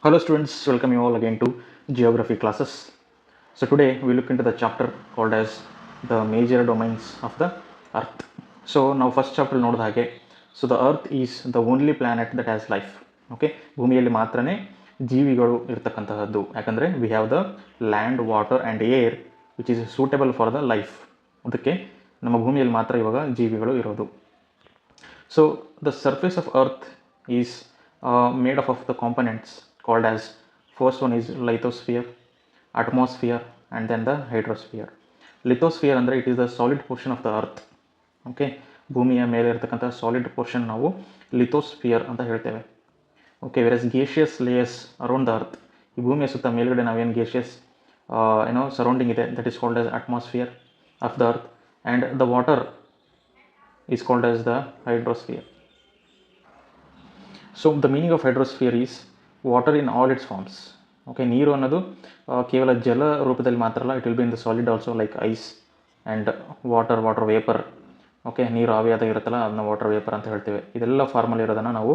Hello students, welcome you all again to geography classes. So today we look into the chapter called as the major domains of the earth. So now first chapter ನೋಡಿದ ಹಾಗೆ, so the earth is the only planet that has life. Okay, ಭೂಮಿಯಲ್ಲಿ ಮಾತ್ರನೇ ಜೀವಿಗಳು ಇರತಕ್ಕಂತಹದ್ದು. ಯಾಕಂದ್ರೆ we have the land, water and air which is suitable for the life. ಅದಕ್ಕೆ ನಮ್ಮ ಭೂಮಿಯಲ್ಲಿ ಮಾತ್ರ ಇವಾಗ ಜೀವಿಗಳು ಇರೋದು. So the surface of earth is made up of the components called as, first one is lithosphere, atmosphere and then the hydrosphere. Lithosphere ಅಂದರೆ it is the solid portion of the earth. Okay, ಭೂಮಿಯ ಮೇಲೆ ಇರತಕ್ಕಂಥ solid portion ನಾವು lithosphere ಅಂತ ಹೇಳ್ತೇವೆ. Okay, virus gaseous layers around the earth, ಈ ಭೂಮಿಯ ಸುತ್ತ ಮೇಲ್ಗಡೆ ನಾವೇನು ಗೇಷಿಯಸ್ ಸರೌಂಡಿಂಗ್ ಇದೆ, that is called as atmosphere of the earth, and the water is called as the hydrosphere. So the meaning of hydrosphere is water in all its forms. Okay, ನೀರು ಅನ್ನೋದು ಕೇವಲ ಜಲ ರೂಪದಲ್ಲಿ ಮಾತ್ರ ಅಲ್ಲ, it will be in the solid also, like ice and water vapour. Okay, ನೀರು ಆವಿಯಾದ ಇರುತ್ತಲ್ಲ ಅದನ್ನ ವಾಟರ್ ವೇಪರ್ ಅಂತ ಹೇಳ್ತೇವೆ. ಇದೆಲ್ಲ ಫಾರ್ಮಲ್ಲಿ ಇರೋದನ್ನು ನಾವು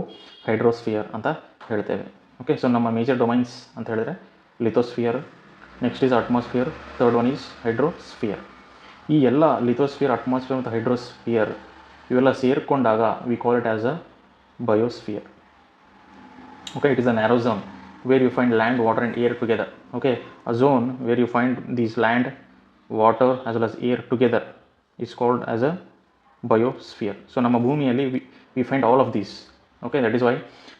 ಹೈಡ್ರೋಸ್ಫಿಯರ್ ಅಂತ ಹೇಳ್ತೇವೆ. ಓಕೆ, ಸೊ ನಮ್ಮ ಮೇಜರ್ ಡೊಮೈನ್ಸ್ ಅಂತ ಹೇಳಿದ್ರೆ lithosphere, next is atmosphere, third one is hydrosphere. ಈ ಎಲ್ಲ ಲಿಥೋಸ್ಫಿಯರ್, ಅಟ್ಮಾಸ್ಫಿಯರ್ ಮತ್ತು ಹೈಡ್ರೋಸ್ಫಿಯರ್ ಇವೆಲ್ಲ ಸೇರಿಕೊಂಡಾಗ we call it as a biosphere. Okay, it is a narrow zone where you find land, water and air together. Okay, a zone where you find these land, water as well as air together is called as a biosphere. So ನಮ್ಮ ಭೂಮಿಯಲ್ಲಿ we find all of these. Okay, that is why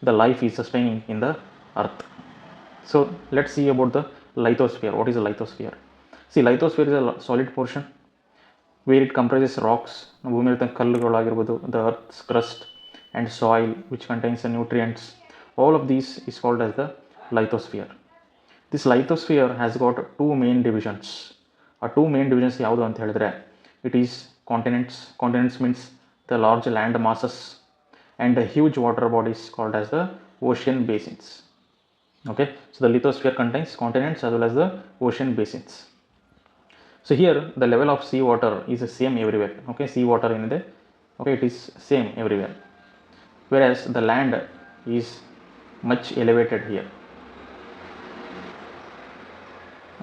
the life is sustaining in the earth. So let's see about the lithosphere. What is a lithosphere? See, lithosphere is a solid portion where it comprises rocks, ಭೂಮಿಯಲ್ಲಿ ಕಲ್ಲುಗಳಾಗಿರ್ಬೋದು, the earth's crust and soil which contains the nutrients. All of these is called as the lithosphere. This lithosphere has got two main divisions. ಆ two main divisions ಯಾವುದು ಅಂತ ಹೇಳಿದ್ರೆ, it is continents. Continents means the large land masses and the huge water bodies called as the ocean basins. Okay, so the lithosphere contains continents as well as the ocean basins. So here the level of sea water is the same everywhere. Okay, sea water ಏನಿದೆ, okay, it is same everywhere, whereas the land is much elevated here.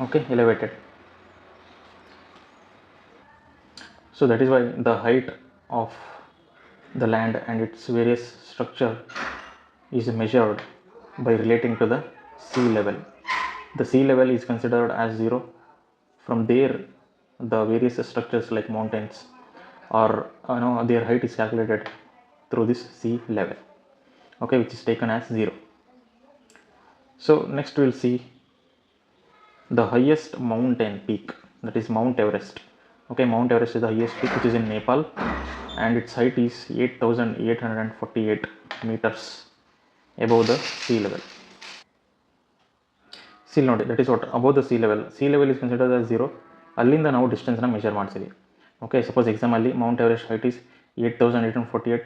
Okay, elevated. So that is why the height of the land and its various structure is measured by relating to the sea level. The sea level is considered as zero. From there the various structures like mountains or their height is calculated through this sea level. Okay, which is taken as zero. So next we will see the highest mountain peak, that is Mount Everest. Okay, Mount Everest is the highest peak which is in Nepal and its height is 8,848 meters above the sea level. See ನೋಡಿ, that is what above the sea level. Sea level is considered as zero. ಅಲ್ಲಿಂದ ನಾವು ಡಿಸ್ಟೆನ್ಸ್ನ measure ಮಾಡ್ತೀವಿ. Okay, suppose ಎಕ್ಸಾಮಲ್ಲಿ mount Everest height is 8,848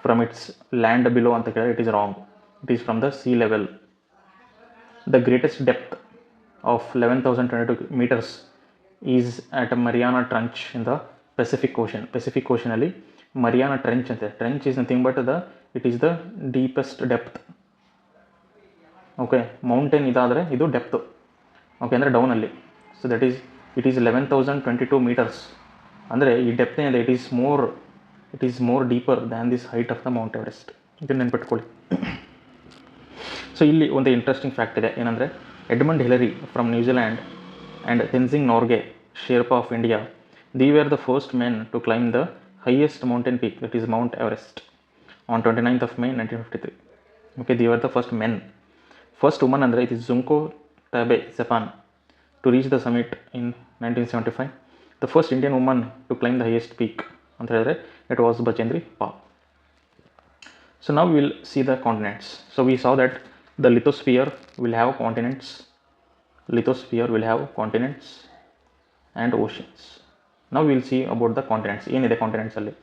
from its land below ಅಂತ ಕೇಳಿದ್ರೆ it is wrong. It is from the sea level. The greatest depth of 11,022 meters is at Mariana trench in the Pacific ocean. Pacific ಓಷನಲ್ಲಿ Mariana trench ಅಂತೆ. Trench is nothing but it is the deepest depth. Okay, mountain ಇದಾದರೆ ಇದು depth. Okay, ಅಂದರೆ ಡೌನಲ್ಲಿ. So that is it is 11,022 meters. ಅಂದರೆ ಈ depth ಏನಿದೆ it is more deeper than this height of the mount Everest. ಇದನ್ನು ನೆನ್ಪಿಟ್ಕೊಳ್ಳಿ. So ಇಲ್ಲಿ ಒಂದು ಇಂಟ್ರೆಸ್ಟಿಂಗ್ ಫ್ಯಾಕ್ಟ್ ಇದೆ, ಏನಂದರೆ Edmund Hillary from New Zealand and Tenzing Norgay Sherpa of India, they were the first men to climb the highest mountain peak, that is mount Everest, on 29th of May 1953. Okay, they were the first men. First woman ಅಂದರೆ it is Junko ಟಬೆ Japan to reach the summit in 1975. The first Indian woman to climb the highest peak ಅಂತ ಹೇಳಿದ್ರೆ it was Bachendri Pal. So now we will see the continents. So we saw that the lithosphere will have continents. Lithosphere will have continents and oceans. Now we will see about the continents. ಏನಿದೆ continents ಅಲ್ಲಿ?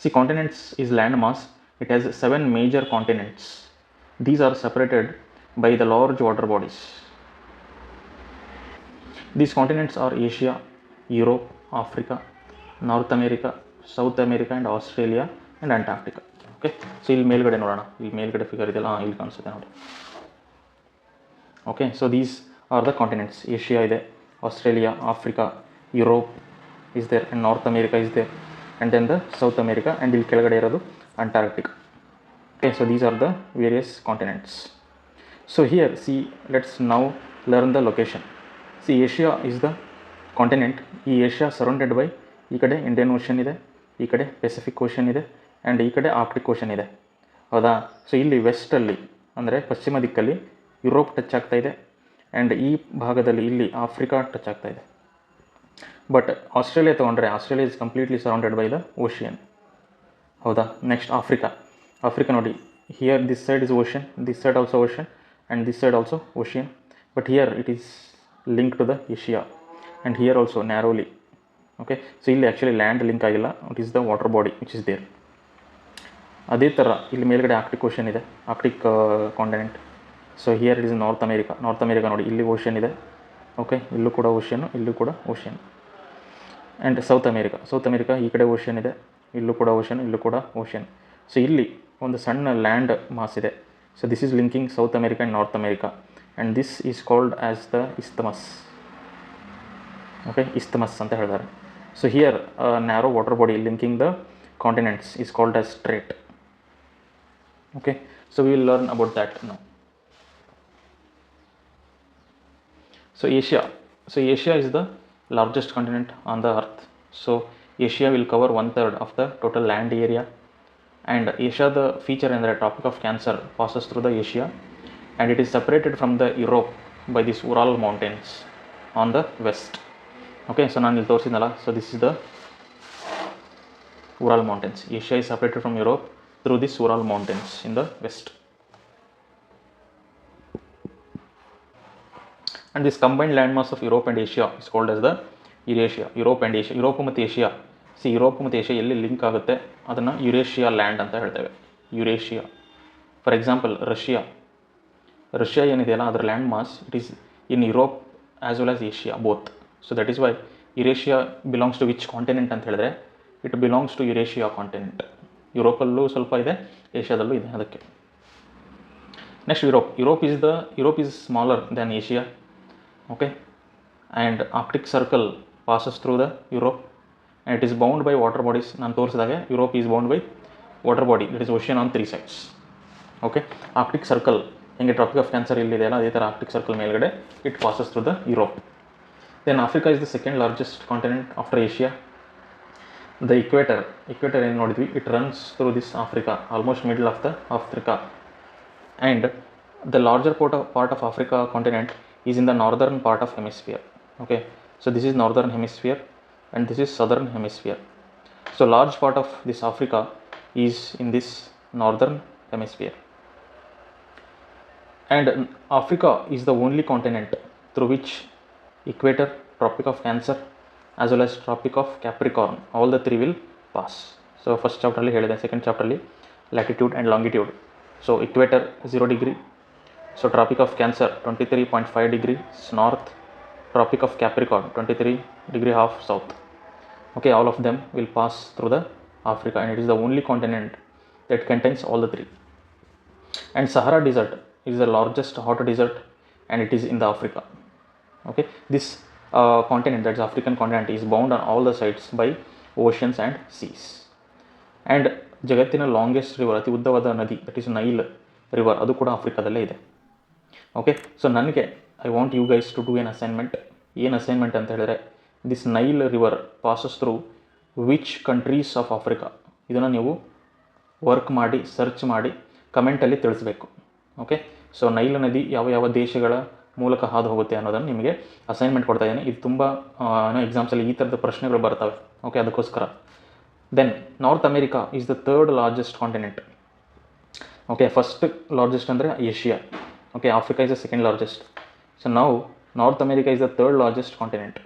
See, continents is land mass. It has 7 major continents. These are separated by the large water bodies. These continents are Asia, Europe, Africa, North America, South America and Australia and Antarctica. Okay, so ಇಲ್ಲಿ ಮೇಲ್ಗಡೆ ನೋಡೋಣ, ಇಲ್ಲಿ ಮೇಲ್ಗಡೆ figure ಇದೆಯಲ್ಲ, ಇಲ್ಲಿ ಕಾಣಿಸುತ್ತೆ ನೋಡಿ. Okay, so these are the continents. Asia ಇದೆ, Australia, Africa, Europe is there, and North America is there, and then the South America, and ಇಲ್ಲಿ ಕೆಳಗಡೆ ಇರೋದು Antarctica. Okay, so these are the various continents. So here see, let's now learn the location. See, Asia is the continent. ಈ Asia surrounded by, ಈ ಕಡೆ Indian ocean ಇದೆ, ಈ ಕಡೆ Pacific ocean ಇದೆ, ಆ್ಯಂಡ್ ಈ ಕಡೆ ಆರ್ಕ್ಟಿಕ್ ಓಷನ್ ಇದೆ, ಹೌದಾ. ಸೊ ಇಲ್ಲಿ ವೆಸ್ಟಲ್ಲಿ ಅಂದರೆ ಪಶ್ಚಿಮ ದಿಕ್ಕಲ್ಲಿ ಯುರೋಪ್ ಟಚ್ ಆಗ್ತಾ ಇದೆ, ಆ್ಯಂಡ್ ಈ ಭಾಗದಲ್ಲಿ ಇಲ್ಲಿ ಆಫ್ರಿಕಾ ಟಚ್ ಆಗ್ತಾ ಇದೆ. ಬಟ್ ಆಸ್ಟ್ರೇಲಿಯಾ ತೊಗೊಂಡ್ರೆ, Australia is completely surrounded by the ocean, ಹೌದಾ. Next Africa. ಆಫ್ರಿಕಾ ನೋಡಿ, here this side is ocean, this side also ocean, and this side also ocean, but here it is link to the Asia, and here also narrowly. Okay, so ಇಲ್ಲಿ actually land link ಆಗಿಲ್ಲ, it is the water body which is there. ಅದೇ ಥರ ಇಲ್ಲಿ ಮೇಲ್ಗಡೆ Arctic Ocean ಇದೆ, Arctic continent. So here it is north America. North America ನೋಡಿ, ಇಲ್ಲಿ ocean ಇದೆ, ಓಕೆ, ಇಲ್ಲೂ ಕೂಡ ಓಷನ್ನು, ಇಲ್ಲೂ ಕೂಡ ocean. And south America. South America ಈ ಕಡೆ ಓಷನ್ ಇದೆ, ಇಲ್ಲೂ ಕೂಡ ಓಷನ್, ಇಲ್ಲೂ ಕೂಡ ಓಷನ್. ಸೊ ಇಲ್ಲಿ ಒಂದು ಸಣ್ಣ ಲ್ಯಾಂಡ್ ಮಾಸ್ ಇದೆ. So this is linking South America and North America, and this is called as the isthmus. Okay, isthmus ಅಂತ ಹೇಳ್ತಾರೆ. So here narrow water body linking the continents is called as strait. Okay, so we will learn about that now. So Asia is the largest continent on the earth. So Asia will cover 1/3 of the total land area, and Asia, the feature in the Tropic of Cancer passes through the Asia, and it is separated from the Europe by these Ural mountains on the west. Okay, so ನಾನು ಇಲ್ಲಿ ತೋರಿಸಿದ್ನಲ್ಲ, so this is the Ural mountains. Asia is separated from Europe through these Ural mountains in the west, and this combined landmass of Europe and Asia is called as the Eurasia. Europe and Asia, Europe ಮತ್ತು Asia. C, Europe ಮತ್ತು Asia ಎಲ್ಲಿ link ಆಗುತ್ತೆ ಅದನ್ನು Eurasia land ಅಂತ ಹೇಳ್ತೇವೆ, Eurasia. For example Russia ಏನಿದೆಯಲ್ಲ, ಅದರ land mass it is in Europe as well as Asia both. So that is why Eurasia belongs to which continent ಅಂತ ಹೇಳಿದ್ರೆ it belongs to Eurasia continent. ಯುರೋಪಲ್ಲೂ ಸ್ವಲ್ಪ ಇದೆ, ಏಷ್ಯಾದಲ್ಲೂ ಇದೆ, ಅದಕ್ಕೆ. Next Europe is smaller than Asia. Okay, and Arctic circle passes through the Europe, and it is bound by water bodies. ನಾನು ತೋರಿಸಿದಾಗೆ Europe is bound by water body, it is ocean on 3 sides. Okay, Arctic Circle ಹೆಂಗೆ Tropic of Cancer ಇಲ್ಲಿದೆಯಲ್ಲ, ಅದೇ ಥರ Arctic Circle ಮೇಲ್ಗಡೆ it passes through the Europe. Then Africa is the second largest continent after Asia. The equator ಏನು ನೋಡಿದ್ವಿ, it runs through this Africa, almost middle of the Africa, and the larger part of Africa continent is in the northern part of hemisphere. Okay, so this is northern hemisphere and this is southern hemisphere. So large part of this Africa is in this northern hemisphere, and Africa is the only continent through which equator, Tropic of Cancer as well as Tropic of Capricorn, all the three will pass. So first chapter ಅಲ್ಲಿ ಹೇಳಿದೆ, second ಚಾಪ್ಟರ್ಲಿ latitude and longitude. So equator 0 degree, so tropic of Cancer 23.5 degrees north, tropic of Capricorn 23 degree half south. Okay, all of them will pass through the Africa, and it is the only continent that contains all the three. And Sahara desert is the largest hot desert, and it is in the Africa. Okay, this continent, that's African continent, is bound on all the sides by oceans and seas. And ಜಗತ್ತಿನ longest river, ಅತಿ ಉದ್ದವಾದ ನದಿ, that is Nile river, ಅದು ಕೂಡ ಆಫ್ರಿಕಾದಲ್ಲೇ ಇದೆ. Okay, so ನನಗೆ I want you guys to do an assignment. ಏನು ಅಸೈನ್ಮೆಂಟ್ ಅಂತ ಹೇಳಿದ್ರೆ, this Nile river passes through which countries of Africa. ಇದನ್ನು ನೀವು ವರ್ಕ್ ಮಾಡಿ, ಸರ್ಚ್ ಮಾಡಿ ಕಮೆಂಟಲ್ಲಿ ತಿಳಿಸ್ಬೇಕು. ಓಕೆ, ಸೊ ನೈಲ್ ನದಿ ಯಾವ ಯಾವ ದೇಶಗಳ ಮೂಲಕ ಹಾದು ಹೋಗುತ್ತೆ ಅನ್ನೋದನ್ನು ನಿಮಗೆ ಅಸೈನ್ಮೆಂಟ್ ಕೊಡ್ತಾ ಇದ್ದೀನಿ. ಇದು ತುಂಬ ಎಕ್ಸಾಮ್ಸಲ್ಲಿ ಈ ಥರದ ಪ್ರಶ್ನೆಗಳು ಬರ್ತವೆ. ಓಕೆ, ಅದಕ್ಕೋಸ್ಕರ. Then North America is the third largest continent. Okay, first largest ಅಂದರೆ Asia. Okay, Africa is the second largest. So ನಾವು North America is the third largest continent.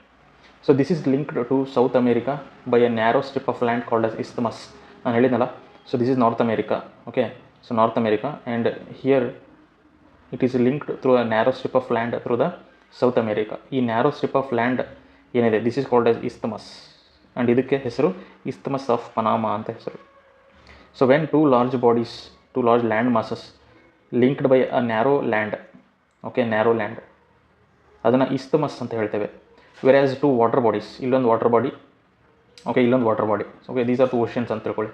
So this is linked to South America by a narrow strip of land called as isthmus. ನಾನು ಹೇಳಿದ್ನಲ್ಲ, so this is North America. Okay, so North America, and here it is linked through a narrow strip of land through the South America. ಈ narrow strip of land ಏನಿದೆ, this is called as isthmus, and ಇದಕ್ಕೆ ಹೆಸರು isthmus of Panama ಅಂತ ಹೆಸರು. So when two large land masses linked by a narrow land, okay, narrow land, ಅದನ್ನು ಇಸ್ತಮಸ್ ಅಂತ ಹೇಳ್ತೇವೆ. ವೆರ್ ಟು ವಾಟರ್ ಬಾಡೀಸ್, ಇಲ್ಲೊಂದು ವಾಟರ್ ಬಾಡಿ, ಓಕೆ, ಇಲ್ಲೊಂದು water body, okay, these are two oceans ಅಂತ ತಿಳ್ಕೊಳ್ಳಿ.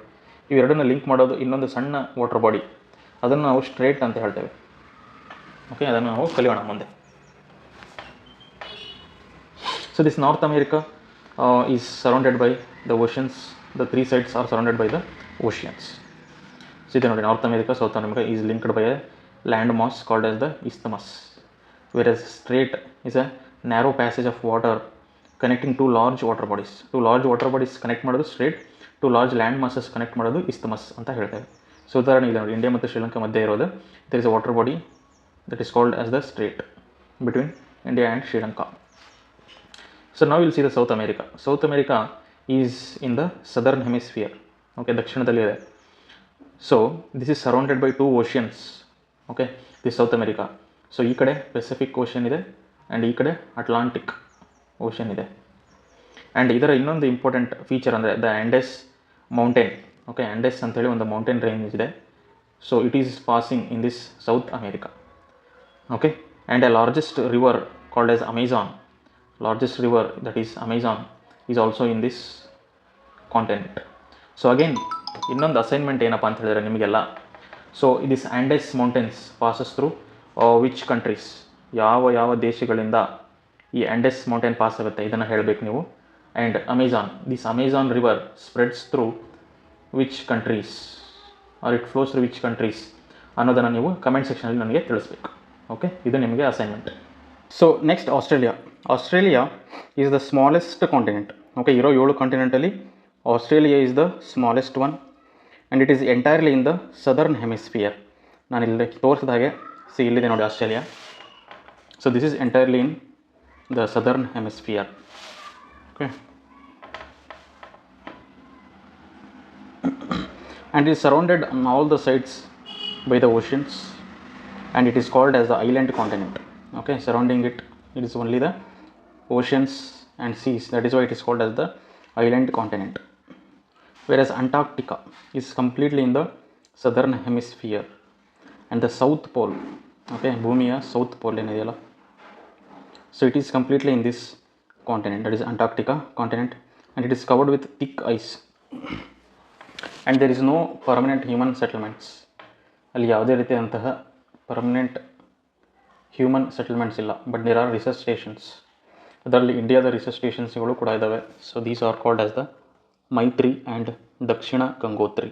ಇವೆರಡನ್ನ ಲಿಂಕ್ ಮಾಡೋದು ಇನ್ನೊಂದು ಸಣ್ಣ ವಾಟರ್ ಬಾಡಿ, ಅದನ್ನು ನಾವು ಸ್ಟ್ರೇಟ್ ಅಂತ ಹೇಳ್ತೇವೆ. ಓಕೆ, ಅದನ್ನು ನಾವು ಕಲಿಯೋಣ ಮುಂದೆ. So this North America is surrounded by the oceans, the three sides are surrounded by the oceans. So ಇದೆ ನೋಡಿ, North America, South America is linked by a land mass called as the isthmus, whereas strait is a narrow passage of water connecting two large water bodies. Two large water bodies connect ಮಾಡೋದು strait, two large land masses connect ಮಾಡೋದು isthmus ಅಂತ ಹೇಳ್ತೇವೆ. So ಉದಾಹರಣೆ ಇದೆ ನೋಡಿ, India ಮತ್ತು ಶ್ರೀಲಂಕಾ ಮಧ್ಯೆ ಇರೋದು there is a water body that is called as the strait between India and Sri Lanka. So ನಾವು will see the South America. South America is in the southern hemisphere, okay, ದಕ್ಷಿಣದಲ್ಲಿದೆ. So this is surrounded by two oceans, okay, this South America. So ಈ ಕಡೆ Pacific ocean ಇದೆ and ಈ ಕಡೆ Atlantic ocean ಇದೆ. And ಇದರ ಇನ್ನೊಂದು important feature ಅಂದರೆ ದ ಆ್ಯಂಡೆಸ್ ಮೌಂಟೇನ್, ಓಕೆ, ಆ್ಯಂಡೆಸ್ ಅಂತೇಳಿ ಒಂದು ಮೌಂಟೇನ್ ರೇಂಜ್ ಇದೆ. So it is passing in this South America, okay. And A largest river called as Amazon, largest river that is Amazon is also in this continent. So again ಇನ್ನೊಂದು assignment ಏನಪ್ಪ ಅಂತ ಹೇಳಿದ್ರೆ ನಿಮಗೆಲ್ಲ, so this Andes mountains passes through which countries, ಯಾವ ದೇಶಗಳಿಂದ ಈ ಆ್ಯಂಡೆಸ್ mountain pass ಆಗುತ್ತೆ ಇದನ್ನು ಹೇಳಬೇಕು ನೀವು. And this Amazon river spreads through which countries or it flows through which countries ಅನ್ನೋದನ್ನು ನೀವು ಕಮೆಂಟ್ ಸೆಕ್ಷನಲ್ಲಿ ನನಗೆ ತಿಳಿಸ್ಬೇಕು. ಓಕೆ, ಇದು ನಿಮಗೆ assignment. So next Australia is the smallest continent, okay. ಇರೋ 7 ಕಾಂಟಿನೆಂಟಲ್ಲಿ Australia is the smallest one and it is entirely in the southern hemisphere. ನಾನು ಇಲ್ಲಿ ತೋರಿಸಿದ ಹಾಗೆ ಇಲ್ಲಿದೆ ನೋಡಿ Australia. So this is entirely in the southern hemisphere, okay. And it is surrounded on all the sides by the oceans and it is called as the island continent, okay. Surrounding it is only the oceans and seas, that is why it is called as the island continent. Whereas Antarctica is completely in the southern hemisphere and the south pole, okay, ಭೂಮಿಯ south pole ಏನಿದೆಯಲ್ಲ, so it is completely in this continent, that is Antarctica continent, and it is covered with thick ice and there is no permanent human settlements. ಅಲ್ಲಿ ಯಾವುದೇ ರೀತಿಯಾದಂತಹ permanent human settlements ಇಲ್ಲ, but there are research stations. ಅದರಲ್ಲಿ ಇಂಡಿಯಾದ research ಸ್ಟೇಷನ್ಸ್ಗಳು ಕೂಡ ಇದ್ದಾವೆ. So these are called as the Maitri and Dakshin Gangotri.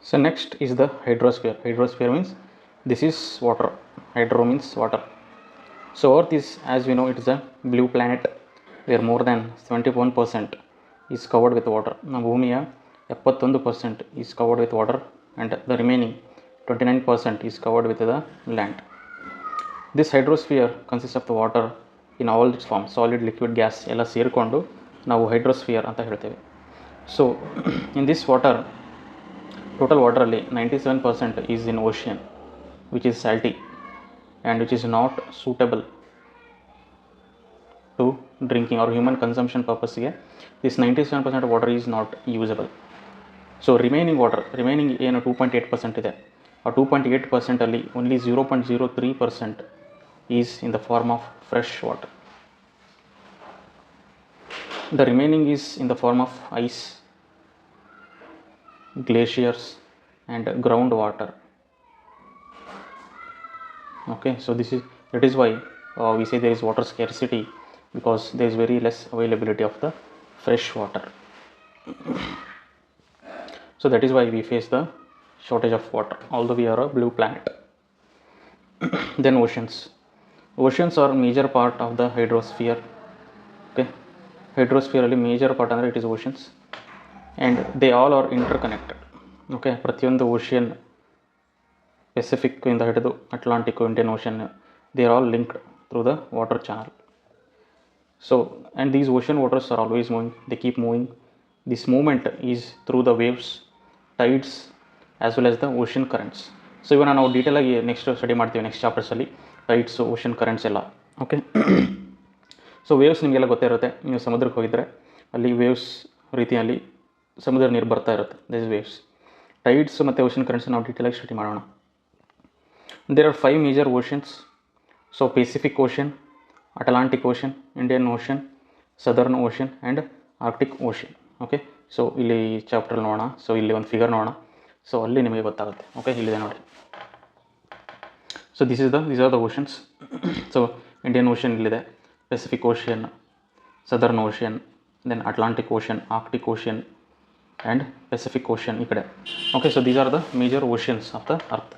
So next is the hydrosphere. Hydrosphere means this is water, hydro means water. So earth is, as we know, it is a blue planet where more than 71% is covered with water. ನಮ್ಮ ಭೂಮಿಯ 71% is covered with water and the remaining 29% is covered with the land. This hydrosphere consists of the water in all its forms, solid, liquid, gas ಎಲ್ಲ ಸೇರಿಕೊಂಡು ನಾವು hydrosphere ಅಂತ ಹೇಳ್ತೇವೆ. So in this water, total ವಾಟರಲ್ಲಿ 97% is in ocean which is salty and which is not suitable to drinking or human consumption ಪರ್ಪಸ್ಗೆ. This 97% water is not usable. So remaining ಏನು 2.8% ಇದೆ, ಆ 2.8%ಅಲ್ಲಿ only 0.03% is in the form of fresh water. The remaining is in the form of ice, glaciers and groundwater. Okay, so that is why we say there is water scarcity, because there is very less availability of the fresh water. So that is why we face the shortage of water, although we are a blue planet. Then oceans are major part of the hydrosphere. Okay, hydrosphere ಅಲ್ಲಿ major part ಅಂದರೆ it is oceans and they all are interconnected. Okay, ಪ್ರತಿಯೊಂದು ocean, Pacific ಇಂದ ಹಿಡಿದು Atlantic, Indian ocean, they are all linked through the water channel. So and these ocean waters are always moving, they keep moving. This movement is through the waves, tides as well as the ocean currents. So ಇವನ್ನ ನಾವು detail ಆಗಿ next study ಮಾಡ್ತೀವಿ, next ಚಾಪ್ಟರ್ಸಲ್ಲಿ, tides, ocean currents ಎಲ್ಲ. Okay, so waves ನಿಮಗೆಲ್ಲ ಗೊತ್ತೇ ಇರುತ್ತೆ. ನೀವು ಸಮುದ್ರಕ್ಕೆ ಹೋಗಿದ್ದರೆ ಅಲ್ಲಿ ವೇವ್ಸ್ ರೀತಿಯಲ್ಲಿ ಸಮುದ್ರ ನೀರು ಬರ್ತಾ ಇರುತ್ತೆ, ದಿಸ್ ವೇವ್ಸ್. ಟೈಡ್ಸ್ ಮತ್ತು ಓಷನ್ ಕರೆಂಟ್ಸ್ ನಾವು ಡೀಟೇಲಾಗಿ ಸ್ಟಡಿ ಮಾಡೋಣ. There are 5 major oceans. So Pacific Ocean, Atlantic Ocean, Indian Ocean, southern Ocean and Arctic Ocean. Okay, so ಇಲ್ಲಿ ಚಾಪ್ಟ್ರಲ್ಲಿ ನೋಡೋಣ. ಸೊ ಇಲ್ಲಿ ಒಂದು ಫಿಗರ್ ನೋಡೋಣ, ಸೊ ಅಲ್ಲಿ ನಿಮಗೆ ಗೊತ್ತಾಗುತ್ತೆ. ಓಕೆ, ಇಲ್ಲಿದೆ ನೋಡಿ. So these are the oceans. So Indian ocean ಇಲ್ಲಿದೆ, Pacific ocean, southern ocean, then Atlantic ocean, Arctic ocean and Pacific ocean ಈ ಕಡೆ. Okay, so these are the major oceans of the earth.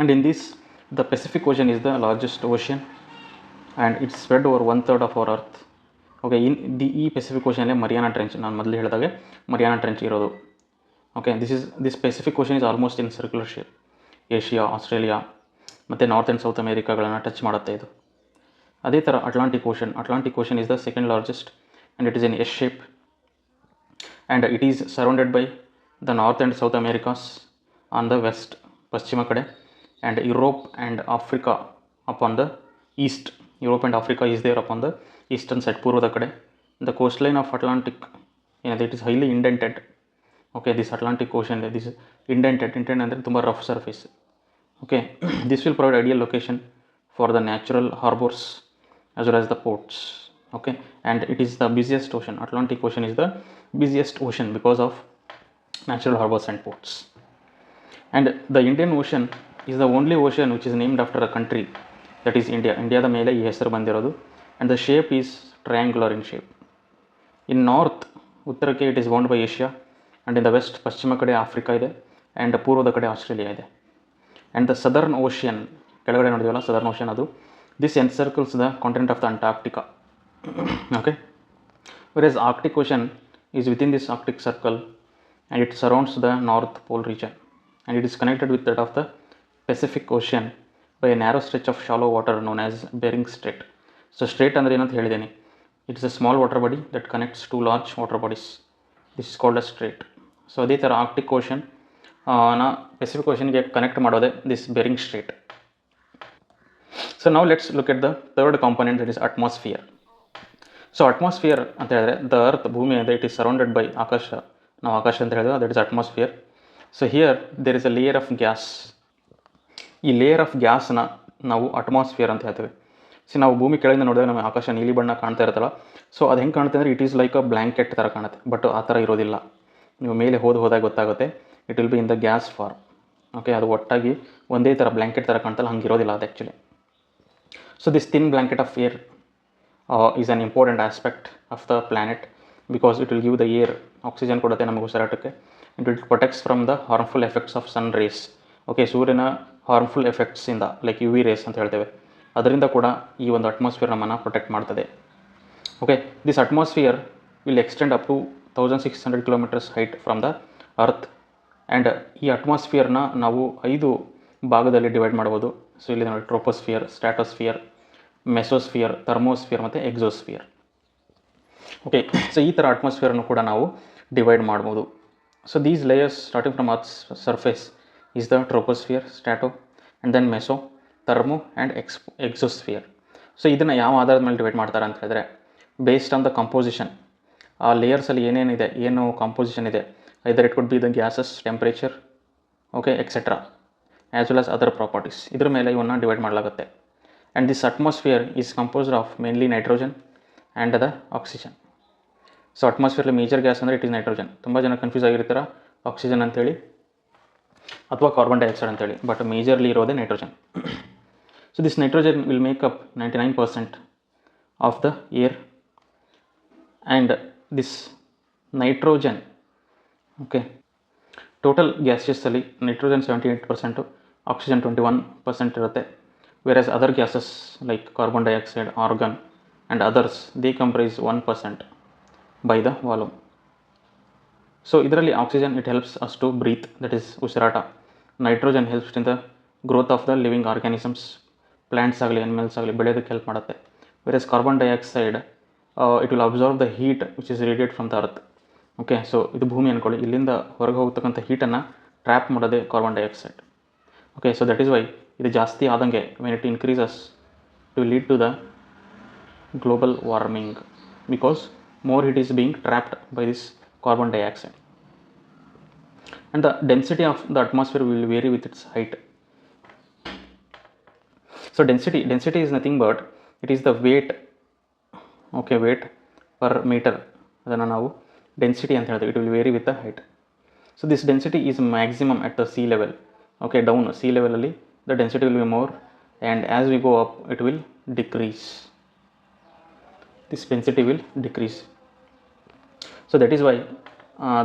And in this, the Pacific Ocean is the largest ocean and it's spread over 1/3 of our earth. Okay, ಈ Pacific ಓಷನಲ್ಲಿ Mariana trench, ನಾನು ಮೊದಲು ಹೇಳಿದಾಗೆ Mariana trench ಇರೋದು. Okay, this Pacific ocean is almost in circular shape. Asia, Australia ಮತ್ತು north and south ಅಮೇರಿಕಾಗಳನ್ನು touch ಮಾಡುತ್ತೆ ಇದು. ಅದೇ ಥರ Atlantic ocean is the second largest and it is in S shape and it is surrounded by the north and south Americas on the west, ಪಶ್ಚಿಮ ಕಡೆ, and Europe and Africa upon the east. Europe and Africa is there upon the eastern side, ಪೂರ್ವದ ಕಡೆ. The coastline of Atlantic, it is highly indented. Okay, this Atlantic Ocean, this is indented ಅಂದರೆ ತುಂಬ rough surface. Okay, this will provide ideal location for the natural harbors as well as the ports. Okay, and it is the busiest ocean. Atlantic Ocean is the busiest ocean because of natural harbors and ports. And the Indian Ocean is the only ocean which is named after a country, that is India. ಇಂಡಿಯಾದ ಮೇಲೆ ಈ ಹೆಸರು ಬಂದಿರೋದು. And the shape is triangular in shape. In north, ಉತ್ತರಕ್ಕೆ it is bound by Asia, and in the west, ಪಶ್ಚಿಮ ಕಡೆ Africa ಇದೆ, and ಪೂರ್ವದ ಕಡೆ ಆಸ್ಟ್ರೇಲಿಯಾ ಇದೆ. ಆ್ಯಂಡ್ ದ ಸದರ್ನ್ ಓಷನ್, ಕೆಳಗಡೆ ನೋಡಿದ್ವಲ್ಲ ಸದರ್ನ್ ಓಷನ್, ಅದು this encircles the continent of the Antarctica. Okay, whereas Arctic ocean is within this Arctic circle and it surrounds the north pole region and it is connected with that of the Pacific Ocean by a narrow stretch of shallow water known as Bering Strait. So strait ಅಂದರೆ ಏನಂತ ಹೇಳಿದ್ದೀನಿ, it's a small water body that connects two large water bodies. This is called a strait. So ಅದೇ ಥರ Arctic Ocean Pacific ಓಷನ್ಗೆ connect ಮಾಡೋದೆ this Bering Strait. So ನಾವು let's look at the third component, that is atmosphere. So atmosphere ಅಂತ ಹೇಳಿದ್ರೆ the earth, ಭೂಮಿ ಅಂದರೆ it is surrounded by ಆಕಾಶ, ನಾವು ಆಕಾಶ ಅಂತ ಹೇಳಿದ್ರೆ that is atmosphere. So here there is a layer of gas. ಈ ಲೇಯರ್ ಆಫ್ ಗ್ಯಾಸನ್ನ ನಾವು ಅಟ್ಮಾಸ್ಫಿಯರ್ ಅಂತ ಹೇಳ್ತೇವೆ. ನಾವು ಭೂಮಿ ಕೆಳಗಿಂದ ನೋಡಿದಾಗ ನಮಗೆ ಆಕಾಶ ನೀಲಿ ಬಣ್ಣ ಕಾಣ್ತಾ ಇರುತ್ತಲ್ಲ, ಸೊ ಅದು ಹೆಂಗೆ ಕಾಣುತ್ತೆ ಅಂದರೆ it is like a blanket ಥರ ಕಾಣುತ್ತೆ. ಬಟ್ ಆ ಥರ ಇರೋದಿಲ್ಲ. ನೀವು ಮೇಲೆ ಹೋದಾಗ ಗೊತ್ತಾಗುತ್ತೆ, it will be in the gas form. Okay, ಅದು ಒಟ್ಟಾಗಿ ಒಂದೇ ಥರ ಬ್ಲ್ಯಾಂಕೆಟ್ ಥರ ಕಾಣ್ತಲ್ಲ, ಹಂಗೆ ಇರೋದಿಲ್ಲ ಅದು actually. So this thin blanket of air is an important aspect of the planet because it will give the air, oxygen ಕೊಡುತ್ತೆ ನಮಗೆ ಉಸಿರಾಟಕ್ಕೆ. It will protects from the harmful effects of sun rays. Okay, ಸೂರ್ಯನ harmful ಎಫೆಕ್ಟ್ಸಿಂದ like U V rays ಅಂತ ಹೇಳ್ತೇವೆ, ಅದರಿಂದ ಕೂಡ ಈ ಒಂದು ಅಟ್ಮಾಸ್ಫಿಯರ್ ನಮ್ಮನ್ನು ಪ್ರೊಟೆಕ್ಟ್ ಮಾಡ್ತದೆ. Okay, this atmosphere will extend up to 1600 kilometres height from the earth. And ಈ ಅಟ್ಮಾಸ್ಫಿಯರ್ನ ನಾವು 5 ಭಾಗದಲ್ಲಿ ಡಿವೈಡ್ ಮಾಡ್ಬೋದು. ಸೊ ಇಲ್ಲಿ ನೋಡಿ, ಟ್ರೋಪೋಸ್ಫಿಯರ್, ಸ್ಟ್ರಾಟೋಸ್ಫಿಯರ್, ಮೆಸೋಸ್ಫಿಯರ್, ಥರ್ಮೋಸ್ಫಿಯರ್ ಮತ್ತು ಎಕ್ಸೋಸ್ಫಿಯರ್. ಓಕೆ, ಸೊ ಈ ಥರ ಅಟ್ಮಾಸ್ಫಿಯರನ್ನು ಕೂಡ ನಾವು ಡಿವೈಡ್ ಮಾಡ್ಬೋದು. So these layers starting from earth surface is the troposphere, strato, and then meso, thermo and exosphere. So ಇದನ್ನು ಯಾವ ಆಧಾರದ ಮೇಲೆ ಡಿವೈಡ್ ಮಾಡ್ತಾರೆ ಅಂತ ಹೇಳಿದ್ರೆ, ಬೇಸ್ಡ್ ಆನ್ ದ ಕಂಪೋಸಿಷನ್, ಆ ಲೇಯರ್ಸಲ್ಲಿ ಏನೇನಿದೆ, ಏನು ಕಂಪೋಸಿಷನ್ ಇದೆ, either it could be the gases, temperature, okay, etcetera, as well as other properties. ಇದ್ರ ಮೇಲೆ ಇವನ್ನ ಡಿವೈಡ್ ಮಾಡಲಾಗುತ್ತೆ. And this atmosphere is composed of mainly nitrogen and the oxygen. So ಅಟ್ಮಾಸ್ಫಿಯರ್ಲಿ major gas ಅಂದರೆ ಇಟ್ ಈಸ್ ನೈಟ್ರೋಜನ್. ತುಂಬ ಜನ confuse ಆಗಿರ್ತಾರೆ oxygen ಅಂತೇಳಿ ಅಥವಾ ಕಾರ್ಬನ್ ಡೈಆಕ್ಸೈಡ್ ಅಂತೇಳಿ, ಬಟ್ ಮೇಜರ್ಲಿ ಇರೋದೇ nitrogen. So this nitrogen will make up 99% of the air. And this nitrogen, okay, total ಗ್ಯಾಸಸ್ಸಲ್ಲಿ ನೈಟ್ರೋಜನ್ 78%, ಆಕ್ಸಿಜನ್ 21% ಇರುತ್ತೆ. Whereas other gases like carbon dioxide, argon and others, they comprise 1% by the volume. So ಇದರಲ್ಲಿ oxygen it helps us to breathe, that is ಉಸಿರಾಟ. Nitrogen helps in the growth of the living organisms, plants ಆಗಲಿ animals ಆಗಲಿ ಬೆಳೆಯೋದಕ್ಕೆ help ಮಾಡುತ್ತೆ. Whereas carbon dioxide it will absorb the heat which is radiate from the earth. Okay, so ಇದು ಭೂಮಿ ಅಂದ್ಕೊಳ್ಳಿ, ಇಲ್ಲಿಂದ ಹೊರಗೆ ಹೋಗ್ತಕ್ಕಂಥ ಹೀಟನ್ನು ಟ್ರ್ಯಾಪ್ ಮಾಡೋದೇ carbon dioxide. Okay, so that is why ಇದು ಜಾಸ್ತಿ ಆದಂಗೆ when it increases to lead to the global warming, because more heat is being trapped by this carbon dioxide, and the density of the atmosphere will vary with its height. So density is nothing but it is the weight, okay, weight per meter, ಅದನ್ನು ನಾವು density ಅಂತ ಹೇಳ್ತೀವಿ. It will vary with the height. So this density is maximum at the sea level. Okay, down sea ಲೆವೆಲಲ್ಲಿ the density will be more, and as we go up it will decrease. This density will decrease. So that is why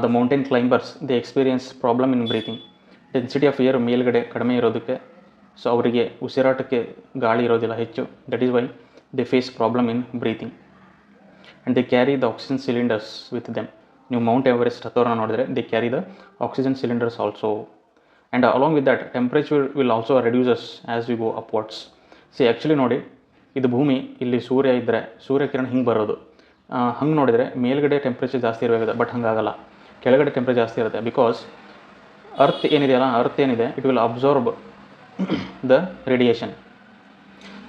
the mountain climbers they experience problem in breathing. Density of air ಮೇಲ್ಗಡೆ ಕಡಿಮೆ ಇರೋದಕ್ಕೆ, so ಅವರಿಗೆ ಉಸಿರಾಟಕ್ಕೆ ಗಾಳಿ ಇರೋದಿಲ್ಲ ಹೆಚ್ಚು. That is why they face problem in breathing, and they carry the oxygen cylinders with them. ನೀವು Mount Everest ಹತ್ತೋರನ್ನ ನೋಡಿದ್ರೆ they carry the oxygen cylinders also, and along with that temperature will also reduces as we go upwards. C actually ನೋಡಿ, ಇದು ಭೂಮಿ, ಇಲ್ಲಿ ಸೂರ್ಯ ಇದ್ದರೆ ಸೂರ್ಯಕಿರಣ ಹಿಂಗೆ ಬರೋದು, ಹಂಗೆ ನೋಡಿದರೆ ಮೇಲ್ಗಡೆ ಟೆಂಪ್ರೇಚರ್ ಜಾಸ್ತಿ ಇರಬೇಕಾಗುತ್ತೆ. ಬಟ್ ಹಂಗಾಗಲ್ಲ, ಕೆಳಗಡೆ ಟೆಂಪ್ರೇಚರ್ ಜಾಸ್ತಿ ಇರುತ್ತೆ. ಬಿಕಾಸ್ ಅರ್ತ್ ಏನಿದೆಯಲ್ಲ, ಅರ್ತ್ ಏನಿದೆ it will absorb the radiation,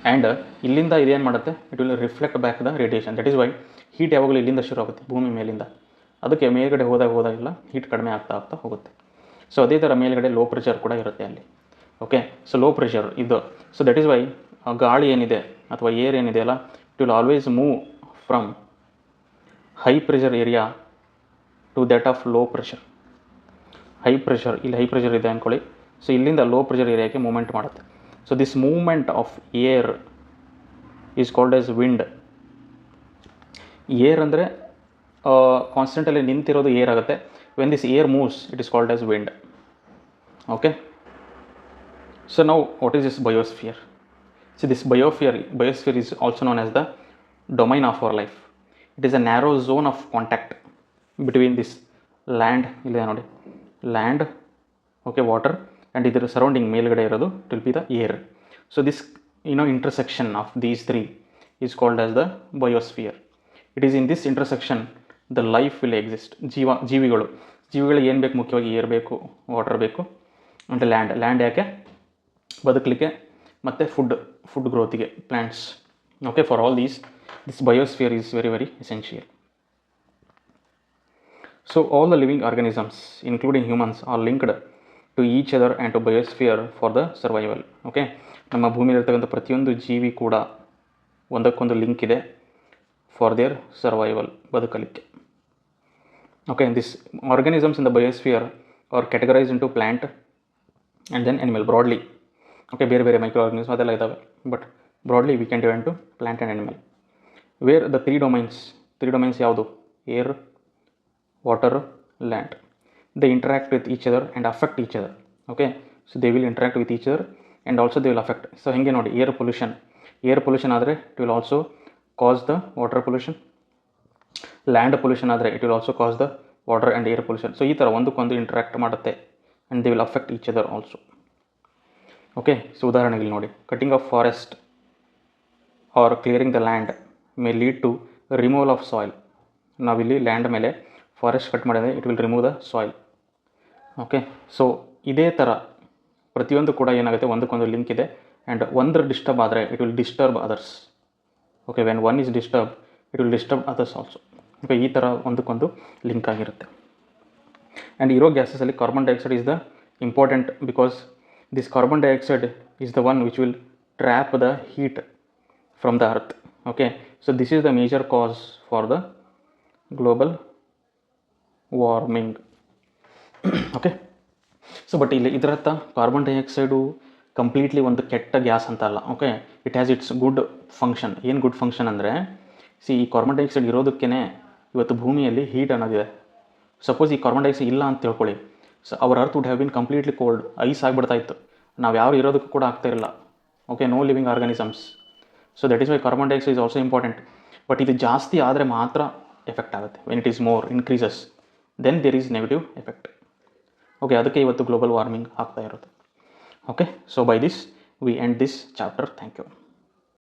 and ಇಲ್ಲಿಂದ ಇದೇನು ಮಾಡುತ್ತೆ, it will reflect back the radiation. That is why heat ಯಾವಾಗಲೂ ಇಲ್ಲಿಂದ ಶುರು ಆಗುತ್ತೆ, ಭೂಮಿ ಮೇಲಿಂದ. ಅದಕ್ಕೆ ಮೇಲ್ಗಡೆ ಹೋದಾಗೆಲ್ಲ ಹೀಟ್ ಕಡಿಮೆ ಆಗ್ತಾ ಹೋಗುತ್ತೆ. ಸೊ ಅದೇ ಥರ ಮೇಲ್ಗಡೆ ಲೋ ಪ್ರೆಷರ್ ಕೂಡ ಇರುತ್ತೆ ಅಲ್ಲಿ. ಓಕೆ, ಸೊ ಲೋ ಪ್ರೆಷರ್ ಇದು. ಸೊ ದಟ್ ಈಸ್ ವೈ ಗಾಳಿ ಏನಿದೆ ಅಥವಾ ಏರ್ ಏನಿದೆ ಅಲ್ಲ, it will always move from high pressure area to that of low pressure. High pressure, ಇಲ್ಲಿ ಹೈ ಪ್ರೆಷರ್ ಇದೆ ಅಂದ್ಕೊಳ್ಳಿ, ಸೊ ಇಲ್ಲಿಂದ ಲೋ ಪ್ರೆಷರ್ ಏರಿಯಾಕ್ಕೆ ಮೂವ್ಮೆಂಟ್ ಮಾಡುತ್ತೆ. So this movement of air is called as wind. Air ಅಂದರೆ ಕಾನ್ಸ್ಟೆಂಟಲ್ಲಿ ನಿಂತಿರೋದು air ಆಗುತ್ತೆ. When this air moves it is called as wind. Okay, so now what is this biosphere? So this biosphere is also known as the domain of our life. It is a narrow zone of contact between this land, ಇಲ್ಲಿ ನೋಡಿ, land, okay, water, and ಇದರ surrounding ಮೇಲ್ಗಡೆ ಇರೋದು it will B the air. So this intersection of these three is called as the biosphere. It is in this intersection the life will exist. ಜೀವಿಗಳಿಗೆ ಏನು ಬೇಕು? ಮುಖ್ಯವಾಗಿ air ಬೇಕು, water ಬೇಕು, ಮತ್ತು ಲ್ಯಾಂಡ್ ಯಾಕೆ? ಬದುಕಲಿಕ್ಕೆ, ಮತ್ತು ಫುಡ್ ಗ್ರೋತಿಗೆ, plants. Okay, for all this biosphere is very very essential. So all the living organisms including humans are linked to each other and to biosphere for the survival. Okay, ನಮ್ಮ ಭೂಮಿಯಲ್ಲಿರ್ತಕ್ಕಂಥ ಪ್ರತಿಯೊಂದು ಜೀವಿ ಕೂಡ ಒಂದಕ್ಕೊಂದು link ಇದೆ for their survival, ಬದುಕಲಿಕ್ಕೆ. Okay, this organisms in the biosphere are categorise into plant and then animal broadly. Okay, ಬೇರೆ ಬೇರೆ micro organism ಅದೆಲ್ಲ ಇದ್ದಾವೆ, but broadly we can divide to plant and animal. Where the three domains ಯಾವುದು? Air, water, land. They interact with each other and affect each other. Okay, so they will interact with each other and also they will affect. So ಹಿಂಗೆ ನೋಡಿ, air pollution ಆದರೆ it will also cause the water pollution. Land pollution ಆದರೆ it will also cause the water and air pollution. So ಈ ಥರ ಒಂದಕ್ಕೊಂದು interact ಮಾಡುತ್ತೆ and they will affect each other also. Okay, so ಉದಾಹರಣೆಗೆ ನೋಡಿ, cutting of forest or clearing the land may lead to removal of soil. ನಾವಿಲ್ಲಿ land ಮೇಲೆ forest cut ಮಾಡಿದರೆ it will remove the soil. Okay, so ಇದೇ ಥರ ಪ್ರತಿಯೊಂದು ಕೂಡ ಏನಾಗುತ್ತೆ, ಒಂದಕ್ಕೊಂದು ಲಿಂಕ್ ಇದೆ, ಆ್ಯಂಡ್ ಒಂದರ ಡಿಸ್ಟರ್ಬ್ ಆದರೆ it will disturb others. Okay, when one is disturb it will disturb others also. Okay, ಈ ಥರ ಒಂದಕ್ಕೊಂದು ಲಿಂಕ್ ಆಗಿರುತ್ತೆ. ಆ್ಯಂಡ್ ಇರೋ ಗ್ಯಾಸಸಲ್ಲಿ carbon dioxide is the important, because this carbon dioxide is the one which will trap the heat from the earth. Okay, so this is the major cause for the global warming. Okay, so but ಇಲ್ಲಿ ಇದರತ್ತ carbon dioxide completely ಒಂದು ಕೆಟ್ಟ gas ಅಂತ ಅಲ್ಲ. Okay, it has its good function. ಏನು good function ಅಂದರೆ, ಈ carbon dioxide ಇರೋದಕ್ಕೇ ಇವತ್ತು ಭೂಮಿಯಲ್ಲಿ ಹೀಟ್ ಅನ್ನೋದಿದೆ. ಸಪೋಸ್ ಈ ಕಾರ್ಬನ್ ಡೈಆಕ್ಸೈಡ್ ಇಲ್ಲ ಅಂತ ತಿಳ್ಕೊಳ್ಳಿ, so our earth would have been completely cold, ice ಆಗಿಬಿಡ್ತಾ ಇತ್ತು, ನಾವು ಯಾರು ಇರೋದಕ್ಕೂ ಕೂಡ ಆಗ್ತಾ ಇರಲ್ಲ. Okay, no living organisms. So that is why carbon dioxide is also important. But ಇದು ಜಾಸ್ತಿ ಆದರೆ ಮಾತ್ರ ಎಫೆಕ್ಟ್ ಆಗುತ್ತೆ. When it is more increases then there is negative effect. Okay, ಅದಕ್ಕೆ ಇವತ್ತು ಗ್ಲೋಬಲ್ ವಾರ್ಮಿಂಗ್ ಆಗ್ತಾ ಇರೋದು. Okay, so by this we end this chapter. Thank you.